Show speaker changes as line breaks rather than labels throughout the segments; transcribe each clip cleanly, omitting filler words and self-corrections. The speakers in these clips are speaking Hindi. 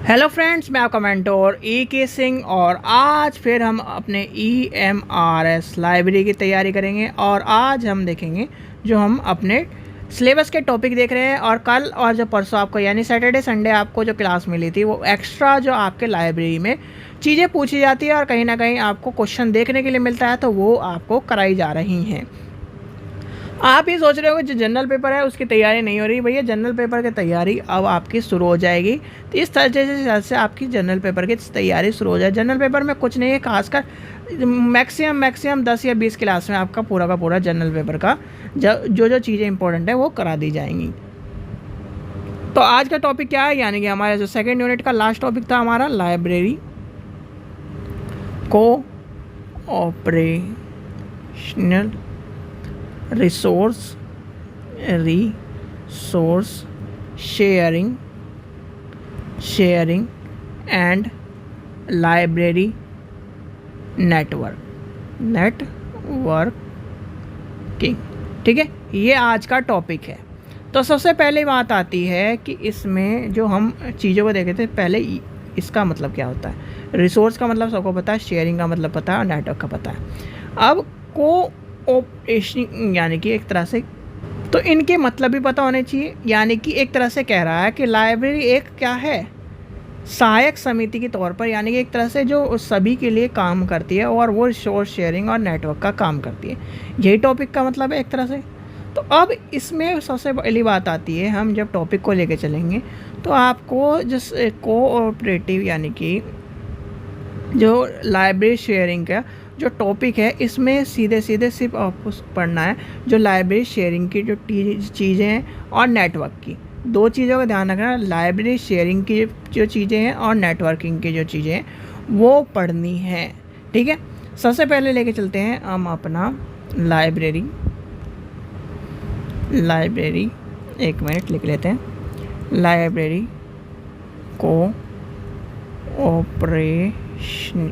हेलो फ्रेंड्स, मैं आपका मेंटोर के सिंह और आज फिर हम अपने EMRS लाइब्रेरी की तैयारी करेंगे। और आज हम देखेंगे जो हम अपने सिलेबस के टॉपिक देख रहे हैं। और कल और जो परसों आपको यानी सैटरडे संडे आपको जो क्लास मिली थी वो एक्स्ट्रा जो आपके लाइब्रेरी में चीज़ें पूछी जाती है और कहीं ना कहीं आपको क्वेश्चन देखने के लिए मिलता है, तो वो आपको कराई जा रही हैं। आप ये सोच रहे हो जो जनरल पेपर है उसकी तैयारी नहीं हो रही। भैया जनरल पेपर की तैयारी अब आपकी शुरू हो जाएगी। तो इस तरह से आपकी जनरल पेपर की तैयारी शुरू हो जाए। जनरल पेपर में कुछ नहीं है खासकर, मैक्सिमम 10 या 20 क्लास में आपका पूरा का पूरा जनरल पेपर का जो चीज़ें इंपॉर्टेंट है वो करा दी जाएंगी। तो आज का टॉपिक क्या है, यानी कि हमारे जो सेकेंड यूनिट का लास्ट टॉपिक था हमारा लाइब्रेरी को operational resource sharing and library networking. ठीक है, ये आज का टॉपिक है। तो सबसे पहले बात आती है कि इसमें जो हम चीज़ों को देखे थे, पहले इसका मतलब क्या होता है। रिसोर्स का मतलब सबको पता है, शेयरिंग का मतलब पता है और नेटवर्क का पता है। अब कोऑपरेशन यानी कि एक तरह से, तो इनके मतलब भी पता होने चाहिए। यानी कि एक तरह से कह रहा है कि लाइब्रेरी एक क्या है, सहायक समिति के तौर पर, यानी कि एक तरह से जो सभी के लिए काम करती है और वो रिसोर्स शेयरिंग और नेटवर्क का काम करती है। यही टॉपिक का मतलब है एक तरह से। तो अब इसमें सबसे पहली बात आती है, हम जब टॉपिक को लेके चलेंगे तो आपको जिस कोऑपरेटिव यानी कि जो लाइब्रेरी शेयरिंग का जो टॉपिक है, इसमें सीधे सिर्फ आपको पढ़ना है जो लाइब्रेरी शेयरिंग की जो चीज़ें हैं और नेटवर्क की, दो चीज़ों का ध्यान रखना। लाइब्रेरी शेयरिंग की जो चीज़ें हैं और नेटवर्किंग की जो चीज़ें हैं वो पढ़नी है। ठीक है, सबसे पहले लेके चलते हैं हम अपना लाइब्रेरी। एक मिनट लिख लेते हैं, लाइब्रेरी को ऑपरेशन।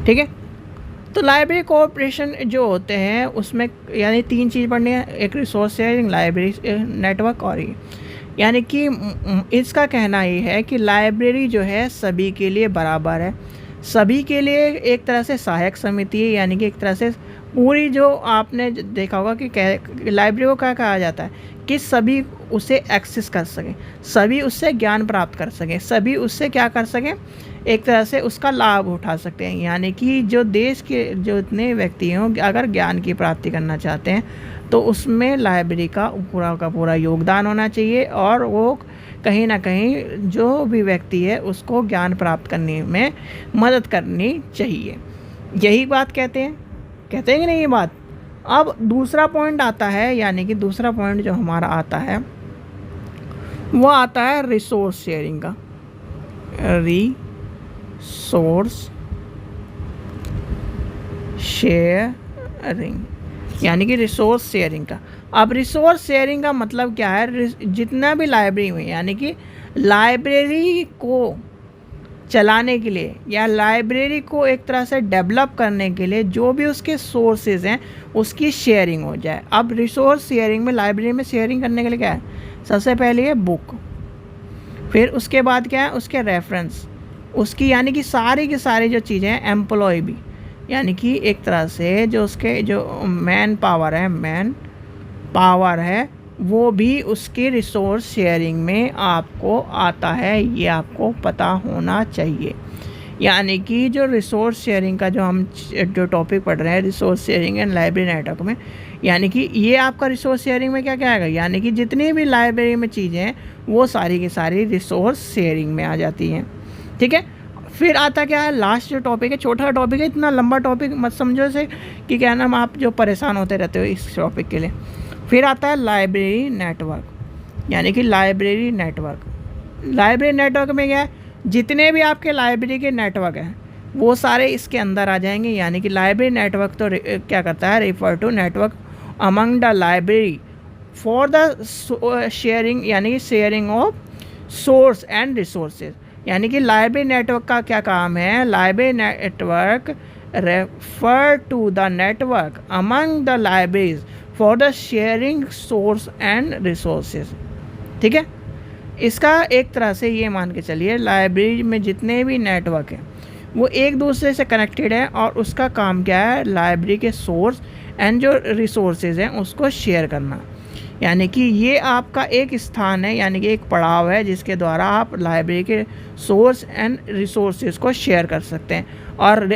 ठीक है, तो लाइब्रेरी कोऑपरेशन जो होते हैं उसमें यानी तीन चीज़ पढ़नी है, एक रिसोर्स शेयरिंग, लाइब्रेरी नेटवर्क और ये। यानी कि इसका कहना ये है कि लाइब्रेरी जो है सभी के लिए बराबर है, सभी के लिए एक तरह से सहायक समिति है। यानी कि एक तरह से पूरी जो आपने देखा होगा कि लाइब्रेरी को क्या कहा जाता है कि सभी उसे एक्सेस कर सकें, सभी उससे ज्ञान प्राप्त कर सकें, सभी उससे क्या कर सकें, एक तरह से उसका लाभ उठा सकते हैं। यानी कि जो देश के जो इतने व्यक्ति हों अगर ज्ञान की प्राप्ति करना चाहते हैं तो उसमें लाइब्रेरी का पूरा योगदान होना चाहिए और वो कहीं ना कहीं जो भी व्यक्ति है उसको ज्ञान प्राप्त करने में मदद करनी चाहिए। यही बात कहते हैं कि नहीं ये बात। अब दूसरा पॉइंट आता है, यानी कि दूसरा पॉइंट जो हमारा आता है वो आता है रिसोर्स शेयरिंग का। रिसोर्स शेयरिंग यानी कि रिसोर्स शेयरिंग का। अब रिसोर्स शेयरिंग का मतलब क्या है, जितना भी लाइब्रेरी में, यानी कि लाइब्रेरी को चलाने के लिए या लाइब्रेरी को एक तरह से डेवलप करने के लिए जो भी उसके सोर्सेज हैं उसकी शेयरिंग हो जाए। अब रिसोर्स शेयरिंग में लाइब्रेरी में शेयरिंग करने के लिए क्या है, सबसे पहले है बुक, फिर उसके बाद क्या है उसके रेफरेंस, उसकी यानी कि सारी की सारी जो चीज़ें हैं, एम्प्लॉय भी, यानी कि एक तरह से जो उसके जो मैन पावर है वो भी उसके रिसोर्स शेयरिंग में आपको आता है, ये आपको पता होना चाहिए। यानी कि जो रिसोर्स शेयरिंग का जो हम जो टॉपिक पढ़ रहे हैं, resource sharing and library network में, यानी कि ये आपका रिसोर्स शेयरिंग में क्या क्या आएगा, यानी कि जितनी भी लाइब्रेरी में चीज़ें हैं वो सारी की सारी रिसोर्स शेयरिंग में आ जाती हैं। ठीक है, फिर आता क्या है लास्ट जो टॉपिक है, छोटा टॉपिक है, इतना लंबा टॉपिक मत समझो से कि क्या नाम आप जो परेशान होते रहते हो इस टॉपिक के लिए। फिर आता है लाइब्रेरी नेटवर्क, यानी कि लाइब्रेरी नेटवर्क में क्या है, जितने भी आपके लाइब्रेरी के नेटवर्क हैं वो सारे इसके अंदर आ जाएंगे। यानी कि लाइब्रेरी नेटवर्क तो क्या करता है, refer to network among the library for the sharing, यानी कि sharing of source and resources. यानी कि लाइब्रेरी नेटवर्क का क्या काम है, library network refer to the network among the libraries for the sharing source and resources. ठीक है, इसका एक तरह से ये मान के चलिए लाइब्रेरी में जितने भी नेटवर्क हैं वो एक दूसरे से कनेक्टेड है और उसका काम क्या है, लाइब्रेरी के सोर्स एंड जो रिसोर्सेज हैं उसको शेयर करना। यानी कि ये आपका एक स्थान है, यानी कि एक पड़ाव है जिसके द्वारा आप लाइब्रेरी के सोर्स एंड रिसोर्सेज को शेयर कर सकते हैं। और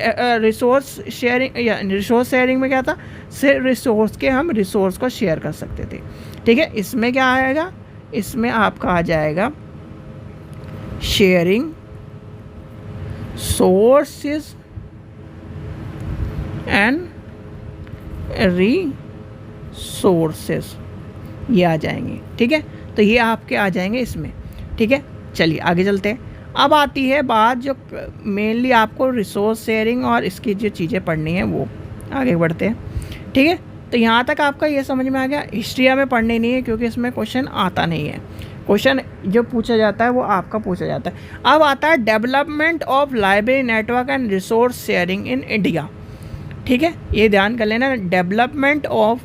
रिसोर्स शेयरिंग में क्या था, सिर्फ रिसोर्स के हम रिसोर्स को शेयर कर सकते थे। ठीक है, इसमें क्या आएगा, इसमें आपका आ जाएगा शेयरिंग सोर्सेज एंड रिसोर्सेज, ये आ जाएंगे। ठीक है, तो ये आपके आ जाएंगे इसमें। ठीक है, चलिए आगे चलते हैं। अब आती है बात जो मेनली आपको रिसोर्स शेयरिंग और इसकी जो चीज़ें पढ़नी है वो आगे बढ़ते हैं। ठीक है, तो यहाँ तक आपका ये समझ में आ गया। हिस्ट्री हमें पढ़नी नहीं है क्योंकि इसमें क्वेश्चन आता नहीं है, क्वेश्चन जो पूछा जाता है वो आपका पूछा जाता है। अब आता है development of library network and resource sharing in India. ठीक है, ये ध्यान कर लेना, डेवलपमेंट ऑफ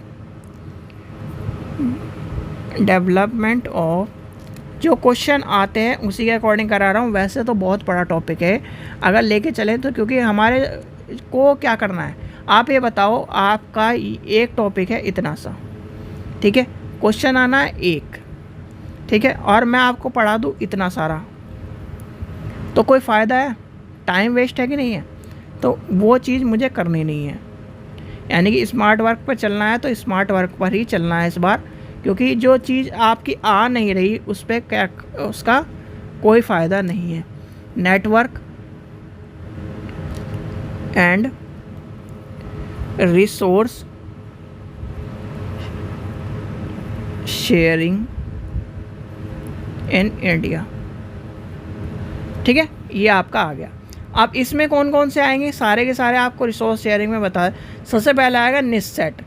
जो क्वेश्चन आते हैं उसी के अकॉर्डिंग करा रहा हूँ। वैसे तो बहुत बड़ा टॉपिक है अगर लेके चले तो, क्योंकि हमारे को क्या करना है, आप ये बताओ, आपका एक टॉपिक है इतना सा, ठीक है, क्वेश्चन आना है एक, ठीक है, और मैं आपको पढ़ा दूँ इतना सारा, तो कोई फ़ायदा है, टाइम वेस्ट है कि नहीं है? तो वो चीज़ मुझे करनी नहीं है। यानी कि स्मार्ट वर्क पर चलना है तो स्मार्ट वर्क पर ही चलना है इस बार, क्योंकि जो चीज़ आपकी आ नहीं रही उस पर क्या, उसका कोई फ़ायदा नहीं है। Network and resource sharing in India. ठीक है, ये आपका आ गया। अब इसमें कौन कौन से आएंगे, सारे के सारे आपको रिसोर्स शेयरिंग में बता। सबसे पहले आएगा निस सेट,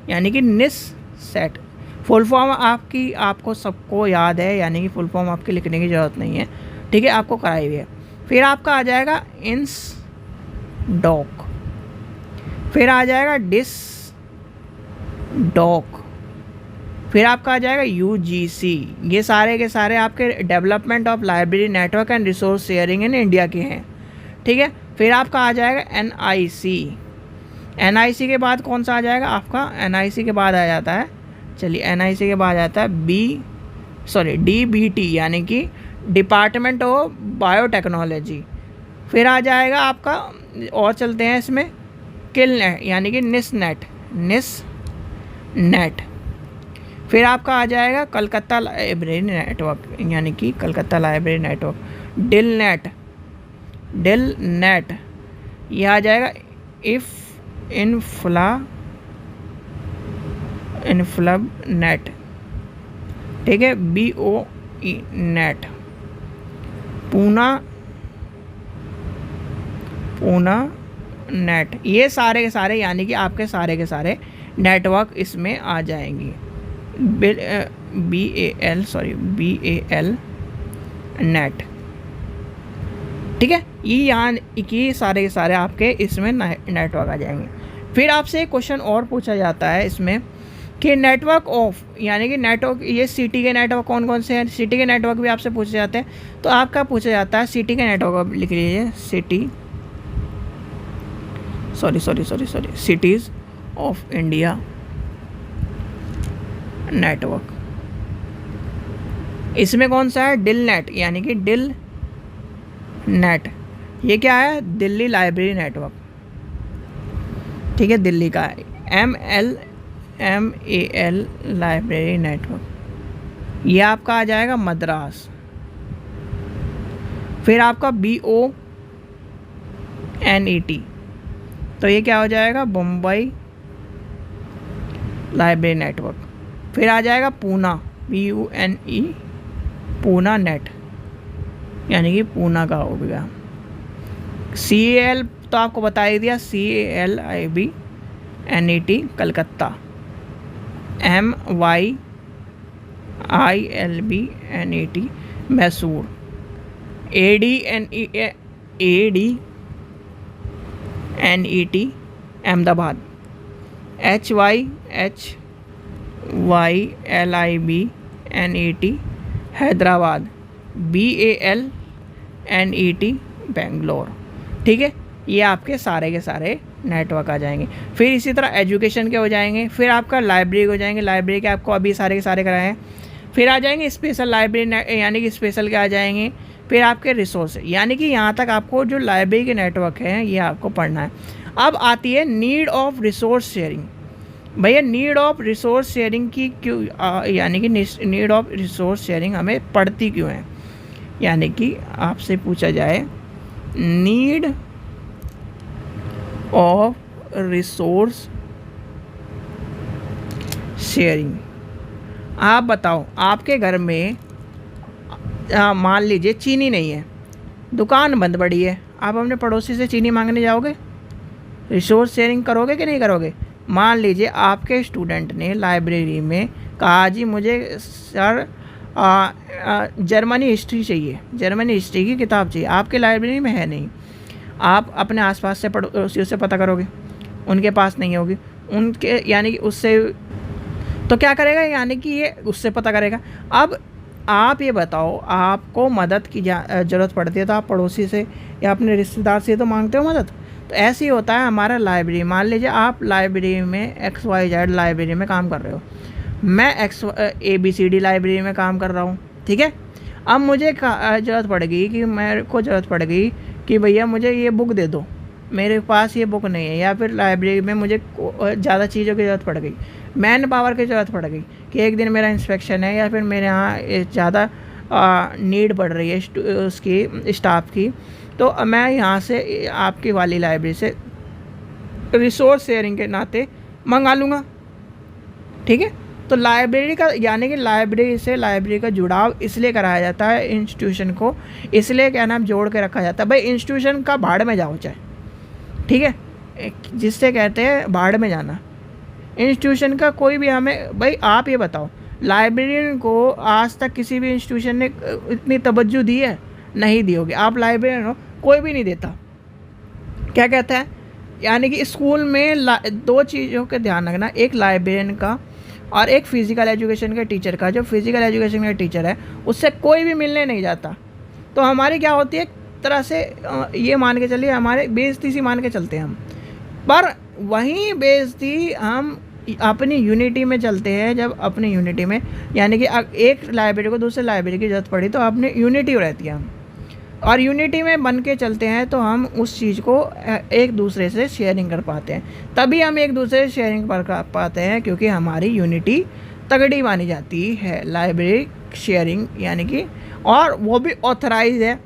यानी कि निस सेट फुल फॉर्म आपको सबको याद है, यानी कि फुल फॉर्म आपके लिखने की ज़रूरत नहीं है। ठीक है, आपको कराई हुई है। फिर आपका आ जाएगा इंस डॉक, फिर आ जाएगा डिस डॉक, फिर आपका आ जाएगा UGC। ये सारे के सारे आपके development of library network and resource sharing in India के हैं। ठीक है, फिर आपका आ जाएगा NIC के बाद कौन सा आ जाएगा आपका, NIC के बाद आ जाता है, चलिए NIC के बाद आता है DBT, यानी कि डिपार्टमेंट ऑफ बायोटेक्नोलॉजी। फिर आ जाएगा आपका, और चलते हैं इसमें, किलनेट यानी कि निसनेट। फिर आपका आ जाएगा कलकत्ता लाइब्रेरी नेटवर्क, यानी कि कलकत्ता लाइब्रेरी नेटवर्क। डिलनेट, यह आ जाएगा इनफ्लब नेट। ठीक है, BOE नेट। पूना नेट। ये सारे के सारे, यानी कि आपके सारे के सारे नेटवर्क इसमें आ जाएंगे। BAL net. ठीक है, ये यहाँ कि सारे के सारे आपके इसमें नेटवर्क आ जाएंगे। फिर आपसे एक क्वेश्चन और पूछा जाता है इसमें कि नेटवर्क ऑफ, यानी कि नेटवर्क, ये सिटी के नेटवर्क कौन कौन से हैं, सिटी के नेटवर्क भी आपसे पूछे जाते हैं। तो आपका पूछा जाता है सिटी के नेटवर्क, लिख लीजिए सिटीज़ ऑफ इंडिया नेटवर्क। इसमें कौन सा है, डिल नेट, यानी कि डिल नेट। ये क्या है, दिल्ली लाइब्रेरी नेटवर्क। ठीक है, दिल्ली का है। MAL library network. ये आपका आ जाएगा मद्रास। फिर आपका BONET, तो ये क्या हो जाएगा, बम्बई लाइब्रेरी नेटवर्क। फिर आ जाएगा पूना, PUNE पूना नेट, यानी कि पूना का हो गया। CAL तो आपको बता ही दिया, CALIBNET Calcutta. MYILBNET Mysore. ADNET Ahmedabad. HYLIBNET Hyderabad. BALNET Bangalore. ठीक है, ये आपके सारे के सारे नेटवर्क आ जाएंगे। फिर इसी तरह एजुकेशन के हो जाएंगे, फिर आपका लाइब्रेरी हो जाएंगे, लाइब्रेरी के आपको अभी सारे के सारे कराए हैं। फिर आ जाएंगे स्पेशल लाइब्रेरी यानी कि स्पेशल के आ जाएंगे। फिर आपके रिसोर्स, यानी कि यहाँ तक आपको जो लाइब्रेरी के नेटवर्क हैं ये आपको पढ़ना है। अब आती है नीड ऑफ रिसोर्स शेयरिंग। भैया नीड ऑफ रिसोर्स शेयरिंग की क्यों यानी कि नीड ऑफ रिसोर्स शेयरिंग हमें पड़ती क्यों है, यानी कि आपसे पूछा जाए नीड ऑफ रिसोर्स शेयरिंग। आप बताओ, आपके घर में मान लीजिए चीनी नहीं है, दुकान बंद पड़ी है, आप अपने पड़ोसी से चीनी मांगने जाओगे? रिसोर्स शेयरिंग करोगे कि नहीं करोगे? मान लीजिए आपके स्टूडेंट ने लाइब्रेरी में कहा जी मुझे सर जर्मनी हिस्ट्री चाहिए, जर्मनी हिस्ट्री की किताब चाहिए, आपके लाइब्रेरी में है नहीं। आप अपने आसपास से पड़ोसियों से पता करोगे, उनके पास नहीं होगी, उनके यानी कि उससे तो क्या करेगा, यानी कि ये उससे पता करेगा। अब आप ये बताओ, आपको मदद की ज़रूरत पड़ती है तो आप पड़ोसी से या अपने रिश्तेदार से तो मांगते हो मदद। तो ऐसे ही होता है हमारा लाइब्रेरी। मान लीजिए आप लाइब्रेरी में XYZ लाइब्रेरी में काम कर रहे हो, मैं ABCD लाइब्रेरी में काम कर रहा हूँ। ठीक है, अब मुझे ज़रूरत पड़ गई कि मेरे को ज़रूरत पड़ गई कि भैया मुझे ये बुक दे दो, मेरे पास ये बुक नहीं है, या फिर लाइब्रेरी में मुझे ज़्यादा चीज़ों की ज़रूरत पड़ गई, मैन पावर की ज़रूरत पड़ गई कि एक दिन मेरा इंस्पेक्शन है या फिर मेरे यहाँ ज़्यादा नीड पड़ रही है उसकी स्टाफ की, तो मैं यहाँ से आपकी वाली लाइब्रेरी से रिसोर्स शेयरिंग के नाते मंगा लूँगा। ठीक है, तो लाइब्रेरी का यानी कि लाइब्रेरी से लाइब्रेरी का जुड़ाव इसलिए कराया जाता है, इंस्टीट्यूशन को इसलिए क्या नाम जोड़ के रखा जाता है। भाई इंस्टीट्यूशन का भाड़ में जाओ चाहे, ठीक है, जिससे कहते हैं भाड़ में जाना। इंस्टीट्यूशन का कोई भी हमें, भाई आप ये बताओ, लाइब्रेरियन को आज तक किसी भी इंस्टीट्यूशन ने इतनी तवज्जो दी है? नहीं दी होगी। आप लाइब्रेरियन हो, कोई भी नहीं देता। क्या कहता है, यानी कि स्कूल में दो चीज़ों का ध्यान रखना, एक लाइब्रेरियन का और एक फिज़िकल एजुकेशन के टीचर का। जो फिज़िकल एजुकेशन का टीचर है उससे कोई भी मिलने नहीं जाता। तो हमारी क्या होती है, एक तरह से ये मान के चलिए हमारे बेइज्जती सी मान के चलते हैं हम। पर वहीं बेइज्जती हम अपनी यूनिटी में चलते हैं। जब अपनी यूनिटी में यानी कि एक लाइब्रेरी को दूसरे लाइब्रेरी की ज़रूरत पड़ी तो अपनी यूनिटी रहती है हम, और यूनिटी में बन के चलते हैं तो हम उस चीज़ को एक दूसरे से शेयरिंग कर पाते हैं। तभी हम एक दूसरे से शेयरिंग कर पाते हैं क्योंकि हमारी यूनिटी तगड़ी मानी जाती है। लाइब्रेरी शेयरिंग यानी कि, और वो भी ऑथराइज है,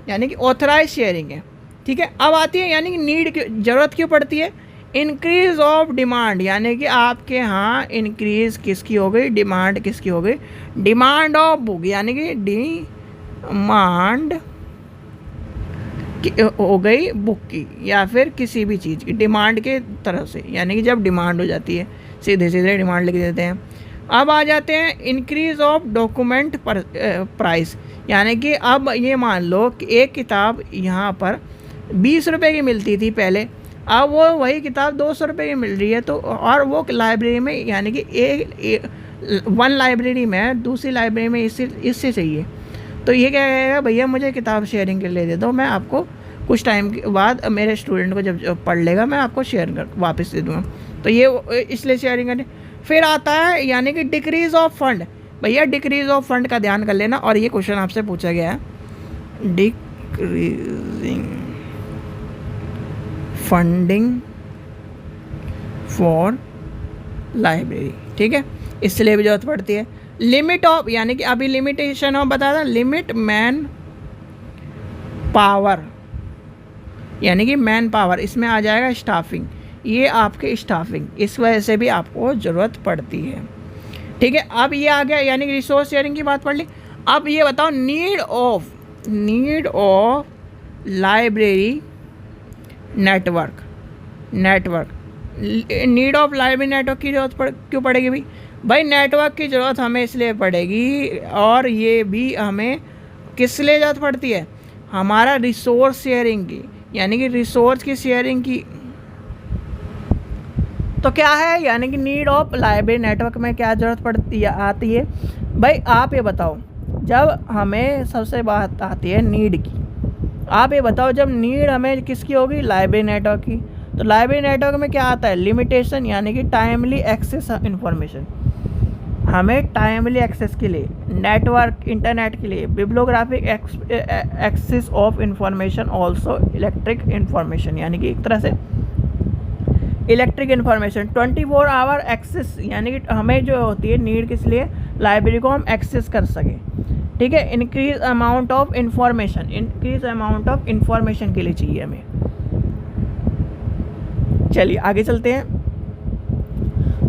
यानी कि ऑथराइज शेयरिंग है। ठीक है, अब आती है यानी कि नीड की ज़रूरत क्यों पड़ती है, इंक्रीज ऑफ डिमांड, यानी कि आपके यहाँ इंक्रीज किसकी हो गई, डिमांड किसकी हो गई, डिमांड ऑफ बुक, यानी कि डिमांड हो गई बुक की या फिर किसी भी चीज़ की डिमांड के तरफ से, यानी कि जब डिमांड हो जाती है सीधे सीधे डिमांड लिख देते हैं। अब आ जाते हैं इंक्रीज ऑफ डॉक्यूमेंट प्राइस, यानी कि अब ये मान लो कि एक किताब यहाँ पर 20 रुपये की मिलती थी पहले, अब वो वही किताब 200 रुपये की मिल रही है। तो और वो लाइब्रेरी में यानी कि वन लाइब्रेरी में दूसरी लाइब्रेरी में इससे चाहिए, तो ये क्या कहेगा, भैया मुझे किताब शेयरिंग के लिए दे दो, मैं आपको कुछ टाइम के बाद मेरे स्टूडेंट को जब पढ़ लेगा मैं आपको शेयर कर वापस दे दूँगा। तो ये इसलिए शेयरिंग करने। फिर आता है यानी कि डिक्रीज ऑफ फंड। भैया डिक्रीज ऑफ फंड का ध्यान कर लेना, और ये क्वेश्चन आपसे पूछा गया है, डिक्रीजिंग फंडिंग फॉर लाइब्रेरी। ठीक है, इसलिए भी जरूरत पड़ती है। लिमिट ऑफ, यानी कि अभी लिमिटेशन ऑफ बता था, लिमिट मैन पावर, यानी कि मैन पावर, इसमें आ जाएगा स्टाफिंग, ये आपके स्टाफिंग, इस वजह से भी आपको ज़रूरत पड़ती है। ठीक है, अब ये आ गया यानी कि रिसोर्स शेयरिंग की बात पढ़ ली। अब ये बताओ need of library network, need of library network की ज़रूरत क्यों पड़ेगी भाई नेटवर्क की ज़रूरत हमें इसलिए पड़ेगी, और ये भी हमें किस लिए ज़रूरत पड़ती है, हमारा रिसोर्स शेयरिंग की, यानी कि रिसोर्स की शेयरिंग की। तो क्या है, यानी कि नीड ऑफ लाइब्रेरी नेटवर्क में क्या ज़रूरत पड़ती है आती है। भाई आप ये बताओ, जब हमें सबसे बात आती है नीड की, आप ये बताओ जब नीड हमें किसकी होगी, लाइब्रेरी नेटवर्क की। तो लाइब्रेरी नेटवर्क में क्या आता है, लिमिटेशन, यानी कि टाइमली एक्सेस इन्फॉर्मेशन। हमें टाइमली एक्सेस के लिए, नेटवर्क इंटरनेट के लिए, bibliographic access of information, also electric information, यानी कि एक तरह से इलेक्ट्रिक इन्फॉर्मेशन, 24 आवर एक्सेस, यानी कि हमें जो होती है नीड किस लिए, लाइब्रेरी को हम एक्सेस कर सकें, ठीक है। Increase amount of information, increase amount of information के लिए चाहिए हमें। चलिए आगे चलते हैं।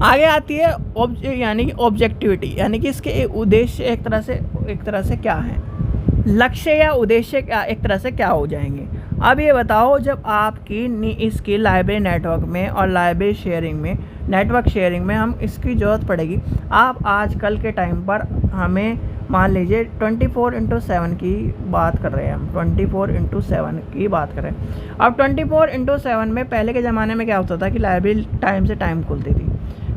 आगे आती है यानी कि ऑब्जेक्टिविटी, यानी कि इसके उद्देश्य एक तरह से क्या है, लक्ष्य या उद्देश्य क्या एक तरह से क्या हो जाएंगे। अब ये बताओ जब आपकी इसकी लाइब्रेरी नेटवर्क में और लाइब्रेरी शेयरिंग में, नेटवर्क शेयरिंग में हम इसकी ज़रूरत पड़ेगी। आप आजकल के टाइम पर हमें मान लीजिए 24/7 की बात कर रहे हैं, हम 24/7 की बात कर रहे हैं। अब 24/7 में पहले के ज़माने में क्या होता था कि लाइब्रेरी टाइम से टाइम खुलती थी,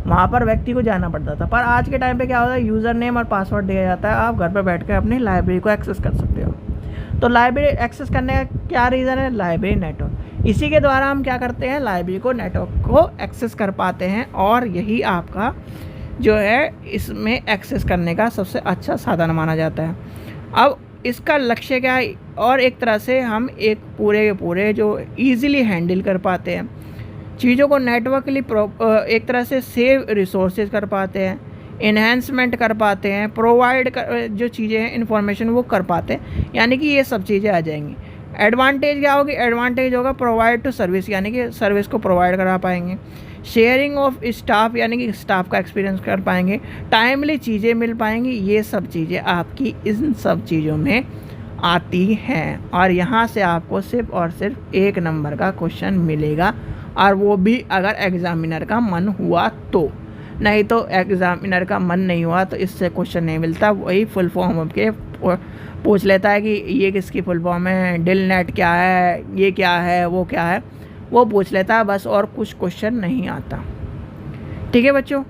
वहाँ पर व्यक्ति को जाना पड़ता था। पर आज के टाइम पे क्या होता है, यूज़र नेम और पासवर्ड दिया जाता है, आप घर पर बैठ कर अपनी लाइब्रेरी को एक्सेस कर सकते हो। तो लाइब्रेरी एक्सेस करने का क्या रीज़न है, लाइब्रेरी नेटवर्क। इसी के द्वारा हम क्या करते हैं, लाइब्रेरी को नेटवर्क को एक्सेस कर पाते हैं, और यही आपका जो है इसमें एक्सेस करने का सबसे अच्छा साधन माना जाता है। अब इसका लक्ष्य क्या है, और एक तरह से हम एक पूरे के पूरे जो ईज़िली हैंडल कर पाते हैं चीज़ों को, नेटवर्कली एक तरह से सेव रिसोर्सेज कर पाते हैं, इन्हेंसमेंट कर पाते हैं, प्रोवाइड जो चीज़ें हैं इन्फॉर्मेशन वो कर पाते हैं, यानी कि ये सब चीज़ें आ जाएंगी। एडवांटेज क्या होगी, एडवांटेज होगा प्रोवाइड टू सर्विस, यानी कि सर्विस को प्रोवाइड करा पाएंगे। शेयरिंग ऑफ स्टाफ, यानी कि स्टाफ का एक्सपीरियंस कर पाएंगे। टाइमली चीज़ें मिल पाएंगी। ये सब चीज़ें आपकी इन सब चीज़ों में आती हैं, और यहाँ से आपको सिर्फ और सिर्फ 1 नंबर का क्वेश्चन मिलेगा, और वो भी अगर एग्ज़ामिनर का मन हुआ तो। नहीं तो एग्ज़ामिनर का मन नहीं हुआ तो इससे क्वेश्चन नहीं मिलता। वही फुल फॉर्म के पूछ लेता है कि ये किसकी फुल फॉर्म है, डिल नेट क्या है, ये क्या है, वो क्या है, वो पूछ लेता है बस, और कुछ क्वेश्चन नहीं आता। ठीक है बच्चों,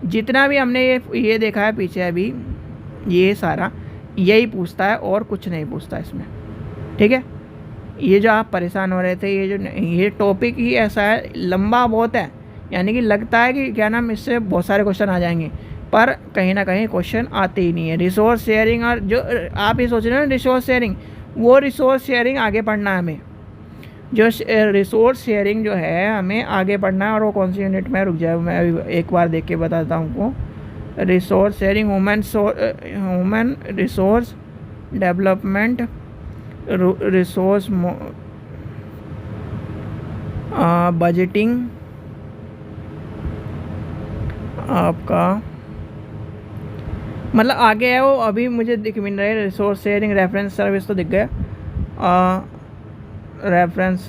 जितना भी हमने ये देखा है पीछे अभी, ये सारा यही पूछता है और कुछ नहीं पूछता इसमें। ठीक है, ये जो आप परेशान हो रहे थे, ये टॉपिक ही ऐसा है, लंबा बहुत है, यानी कि लगता है कि क्या नाम इससे बहुत सारे क्वेश्चन आ जाएंगे, पर कहीं ना कहीं क्वेश्चन आते ही नहीं है। रिसोर्स शेयरिंग, और जो आप ये सोच रहे हो ना रिसोर्स शेयरिंग, वो रिसोर्स शेयरिंग आगे पढ़ना है हमें। जो रिसोर्स शेयरिंग जो है हमें आगे पढ़ना है, और वो कौन सी यूनिट में, रुक जाए मैं अभी एक बार देख के बताता हूँ आपको। Resource sharing, human resource development, resource budgeting आपका, मतलब आगे है वो, अभी मुझे दिख मिल रहा है। रिसोर्स शेयरिंग रेफरेंस सर्विस तो दिख गया, रेफरेंस।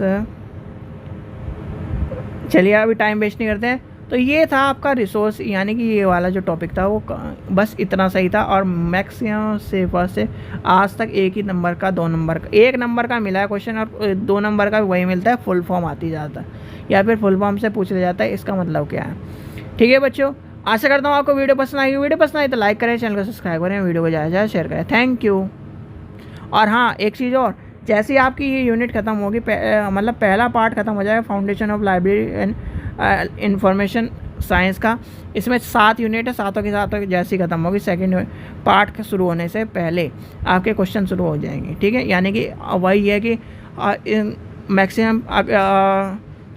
चलिए अभी टाइम वेस्ट नहीं करते हैं। तो ये था आपका रिसोर्स, यानी कि ये वाला जो टॉपिक था वो बस इतना सही था, और मैक्सिमम से फर्स्ट से आज तक 1 ही नंबर का, 2 नंबर का, 1 नंबर का मिला है क्वेश्चन, और 2 नंबर का भी वही मिलता है, फुल फॉर्म आती जाता है, या फिर फुल फॉर्म से पूछ लिया जाता है। इसका मतलब क्या है। ठीक है बच्चों, आशा करता हूँ आपको वीडियो पसंद आएगी। वीडियो पसंद आई तो लाइक करें, चैनल को सब्सक्राइब करें, वीडियो को ज़्यादा शेयर करें। Thank you. और हाँ, एक चीज़ और, जैसे ही आपकी ये यूनिट ख़त्म होगी, मतलब पहला पार्ट ख़त्म हो जाएगा foundation of library and information science का, इसमें 7 यूनिट है, सातों के साथ जैसे ही ख़त्म होगी, सेकेंड पार्ट शुरू होने से पहले आपके क्वेश्चन शुरू हो जाएंगे। ठीक है, यानी कि वही है कि मैक्सिमम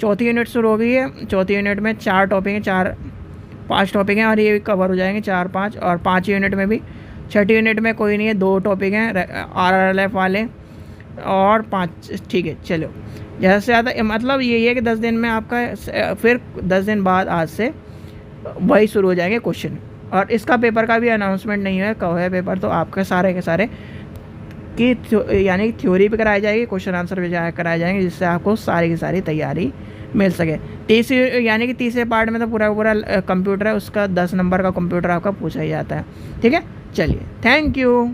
चौथी यूनिट शुरू हो गई है। चौथी यूनिट में 4 टॉपिक हैं, 5 टॉपिक हैं, और ये कवर हो जाएंगे 4, 5, और 5 यूनिट में भी। छठी यूनिट में कोई नहीं है, 2 टॉपिक हैं RRLF वाले, और 5। ठीक है, चलो ज़्यादा से ज़्यादा, मतलब ये है कि 10 दिन में आपका, फिर 10 दिन बाद आज से वही शुरू हो जाएंगे क्वेश्चन। और इसका पेपर का भी अनाउंसमेंट नहीं है, कब है पेपर, तो आपके सारे के सारे की यानी थ्योरी पे कराई जाएगी, क्वेश्चन आंसर भी कराए जाएंगे, जिससे आपको सारी की सारी तैयारी मिल सके। तीसरी यानी कि तीसरे पार्ट में तो पूरा कंप्यूटर है, उसका 10 नंबर का कंप्यूटर आपका पूछा ही जाता है। ठीक है, चलिए, थैंक यू।